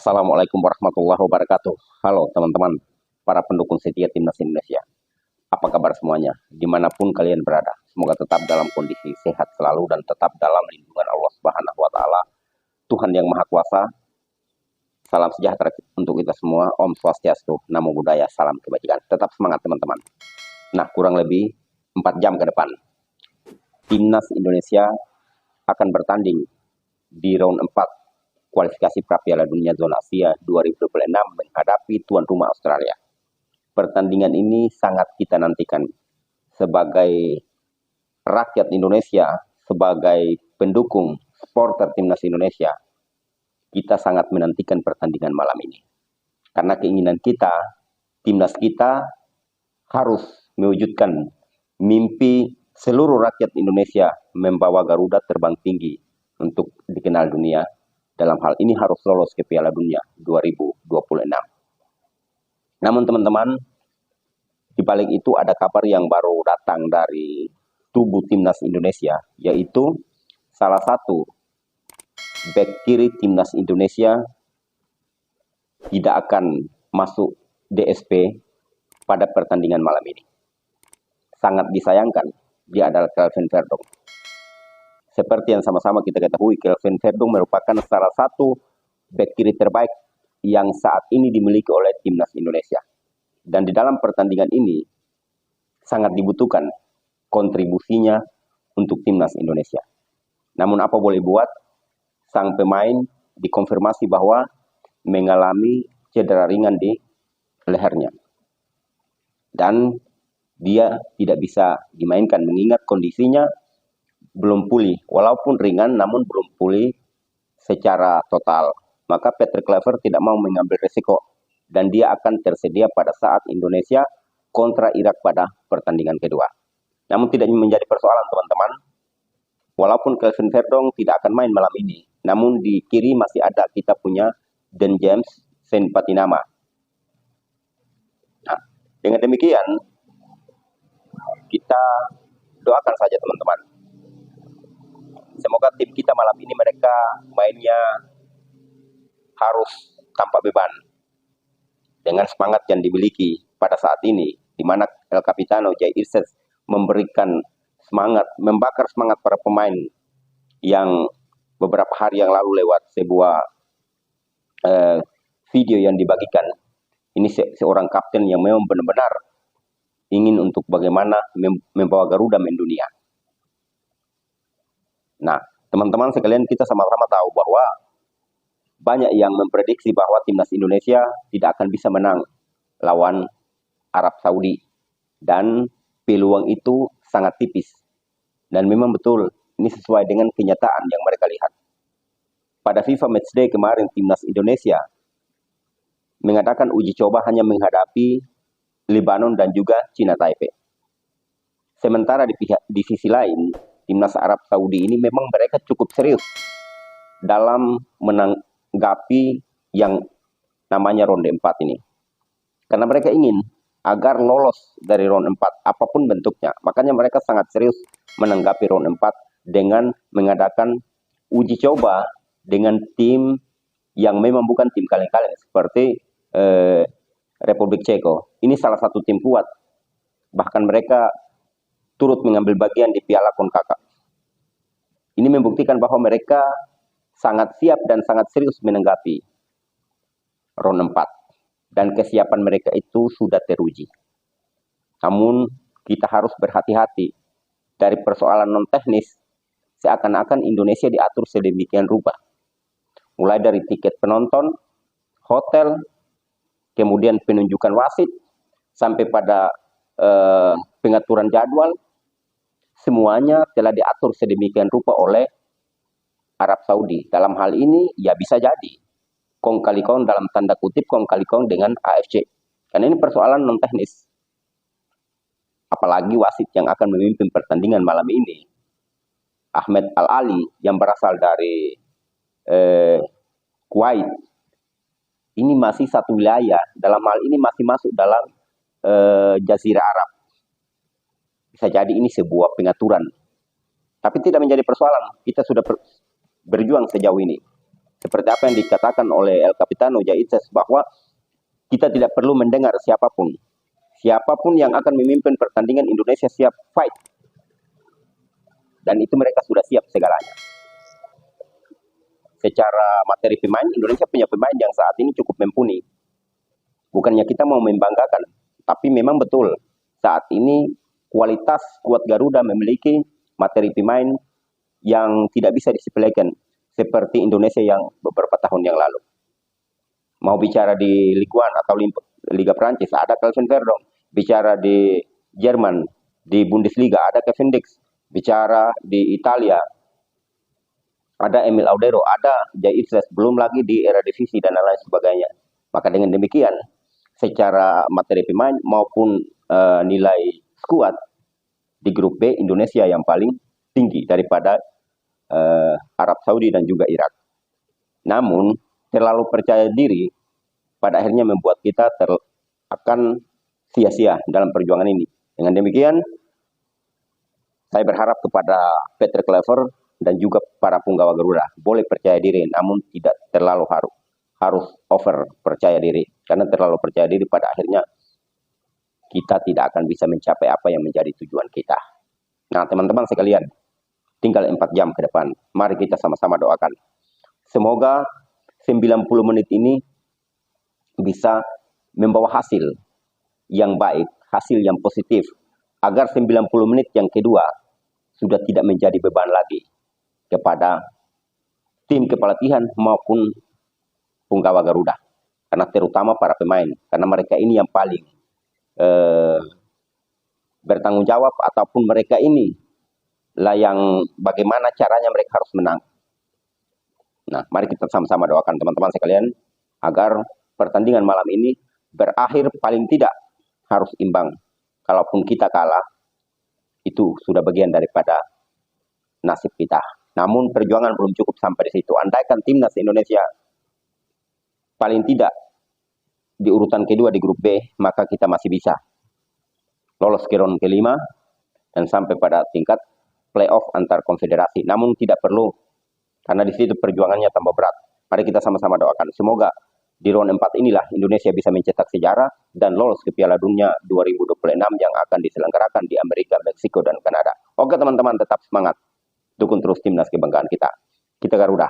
Assalamualaikum warahmatullahi wabarakatuh. Halo teman-teman, para pendukung setia Timnas Indonesia. Apa kabar semuanya? Dimanapun kalian berada, semoga tetap dalam kondisi sehat selalu dan tetap dalam lindungan Allah Subhanahu wa Ta'ala, Tuhan yang Maha Kuasa. Salam sejahtera untuk kita semua. Om Swastiastu, Namo Buddhaya, salam kebajikan. Tetap semangat teman-teman. Nah, kurang lebih 4 jam ke depan, Timnas Indonesia akan bertanding di round 4 kualifikasi Piala Dunia Zona Asia 2026 menghadapi tuan rumah Australia. Pertandingan ini sangat kita nantikan sebagai rakyat Indonesia, sebagai pendukung supporter Timnas Indonesia. Kita sangat menantikan pertandingan malam ini. Karena keinginan kita, Timnas kita harus mewujudkan mimpi seluruh rakyat Indonesia membawa Garuda terbang tinggi untuk dikenal dunia. Dalam hal ini harus lolos ke Piala Dunia 2026. Namun teman-teman, di balik itu ada kabar yang baru datang dari tubuh Timnas Indonesia, yaitu salah satu bek kiri Timnas Indonesia tidak akan masuk DSP pada pertandingan malam ini. Sangat disayangkan, dia adalah Kelvin Verdong. Seperti yang sama-sama kita ketahui, Kelvin Verdong merupakan salah satu bek kiri terbaik yang saat ini dimiliki oleh Timnas Indonesia. Dan di dalam pertandingan ini sangat dibutuhkan kontribusinya untuk Timnas Indonesia. Namun apa boleh buat, sang pemain dikonfirmasi bahwa mengalami cedera ringan di lehernya. Dan dia tidak bisa dimainkan mengingat kondisinya belum pulih, walaupun ringan namun belum pulih secara total. Maka Patrick Kluivert tidak mau mengambil resiko dan dia akan tersedia pada saat Indonesia kontra Irak pada pertandingan kedua. Namun tidak menjadi persoalan teman-teman. Walaupun Kelvin Verdong tidak akan main malam ini, namun di kiri masih ada kita punya Dan James Saint Patinama. Nah, dengan demikian kita doakan saja teman-teman. Semoga tim kita malam ini mereka mainnya harus tanpa beban. Dengan semangat yang dimiliki pada saat ini, di mana El Capitano Jay Irses memberikan semangat, membakar semangat para pemain yang beberapa hari yang lalu lewat sebuah video yang dibagikan. Ini seorang kapten yang memang benar-benar ingin untuk bagaimana membawa Garuda mendunia. Nah, teman-teman sekalian, kita sama-sama tahu bahwa banyak yang memprediksi bahwa Timnas Indonesia tidak akan bisa menang lawan Arab Saudi. Dan peluang itu sangat tipis. Dan memang betul, ini sesuai dengan kenyataan yang mereka lihat. Pada FIFA Matchday kemarin, Timnas Indonesia mengadakan uji coba hanya menghadapi Lebanon dan juga Cina Taipei. Sementara di sisi lain, Timnas Arab Saudi ini memang mereka cukup serius dalam menanggapi yang namanya ronde 4 ini. Karena mereka ingin agar lolos dari ronde 4 apapun bentuknya. Makanya mereka sangat serius menanggapi ronde 4 dengan mengadakan uji coba dengan tim yang memang bukan tim kaleng-kaleng seperti Republik Ceko. Ini salah satu tim kuat. Bahkan mereka turut mengambil bagian di Piala CONCACAF. Ini membuktikan bahwa mereka sangat siap dan sangat serius menanggapi round 4. Dan kesiapan mereka itu sudah teruji. Namun kita harus berhati-hati dari persoalan non-teknis. Seakan-akan Indonesia diatur sedemikian rupa. Mulai dari tiket penonton, hotel, kemudian penunjukan wasit, sampai pada pengaturan jadwal, semuanya telah diatur sedemikian rupa oleh Arab Saudi. Dalam hal ini, ya bisa jadi kong kali kong dalam tanda kutip kong kali kong dengan AFC. Karena ini persoalan non teknis. Apalagi wasit yang akan memimpin pertandingan malam ini, Ahmed Al-Ali yang berasal dari Kuwait. Ini masih satu wilayah. Dalam hal ini masih masuk dalam Jazirah Arab. Bisa jadi ini sebuah pengaturan. Tapi tidak menjadi persoalan. Kita sudah berjuang sejauh ini. seperti apa yang dikatakan oleh El Capitano Jaitzes, bahwa kita tidak perlu mendengar siapapun. Siapapun yang akan memimpin pertandingan, Indonesia siap fight. Dan itu mereka sudah siap segalanya. Secara materi pemain, Indonesia punya pemain yang saat ini cukup mumpuni. Bukannya kita mau membanggakan, tapi memang betul saat ini kualitas skuad Garuda memiliki materi pemain yang tidak bisa disepelekan seperti Indonesia yang beberapa tahun yang lalu. Mau bicara di Ligue 1 atau Liga Prancis, ada Calvin Verdong. Bicara di Jerman, di Bundesliga, ada Kevin Dix. Bicara di Italia, ada Emil Audero, ada Jaitzes, belum lagi di Eredivisie dan lain sebagainya. Maka dengan demikian, secara materi pemain maupun nilai skuad di grup B, Indonesia yang paling tinggi daripada Arab Saudi dan juga Irak. Namun terlalu percaya diri pada akhirnya membuat kita akan sia-sia dalam perjuangan ini. Dengan demikian, saya berharap kepada Peter Clever dan juga para punggawa Garuda boleh percaya diri, namun tidak terlalu harus over percaya diri, karena terlalu percaya diri pada akhirnya kita tidak akan bisa mencapai apa yang menjadi tujuan kita. Nah, teman-teman sekalian, tinggal 4 jam ke depan. Mari kita sama-sama doakan. Semoga 90 menit ini bisa membawa hasil yang baik, hasil yang positif, agar 90 menit yang kedua sudah tidak menjadi beban lagi kepada tim kepelatihan maupun punggawa Garuda. Karena terutama para pemain, karena mereka ini yang paling bertanggung jawab, ataupun mereka ini lah yang bagaimana caranya mereka harus menang. Nah, mari kita sama-sama doakan teman-teman sekalian agar pertandingan malam ini berakhir paling tidak harus imbang. Kalaupun kita kalah, itu sudah bagian daripada nasib kita. Namun perjuangan belum cukup sampai di situ. Andaikan timnas Indonesia paling tidak di urutan kedua di grup B, maka kita masih bisa lolos ke round kelima dan sampai pada tingkat playoff antar konfederasi. Namun tidak perlu, karena di situ perjuangannya tambah berat. Mari kita sama-sama doakan. Semoga di round 4 inilah Indonesia bisa mencetak sejarah dan lolos ke Piala Dunia 2026 yang akan diselenggarakan di Amerika, Meksiko, dan Kanada. Oke teman-teman, tetap semangat. Dukung terus timnas kebanggaan kita. Kita Garuda.